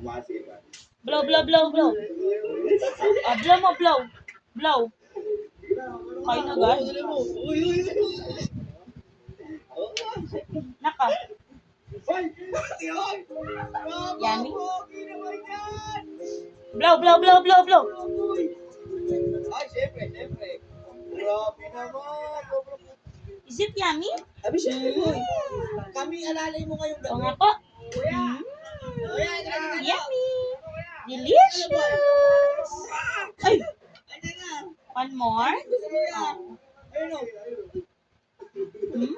Blow, blow, blow, blow. Blow mo, blow. Blow. Kain na, guys. Naka. Yummy. Blow, blow, blow, blow, blow. Ay, siyempre. Grabe naman. Is it yummy? Sabi siyempre, kami alalay mo ngayong Oo gabi. nga po. Yummy. Delicious. Ay. One more. Ayun o. Mm.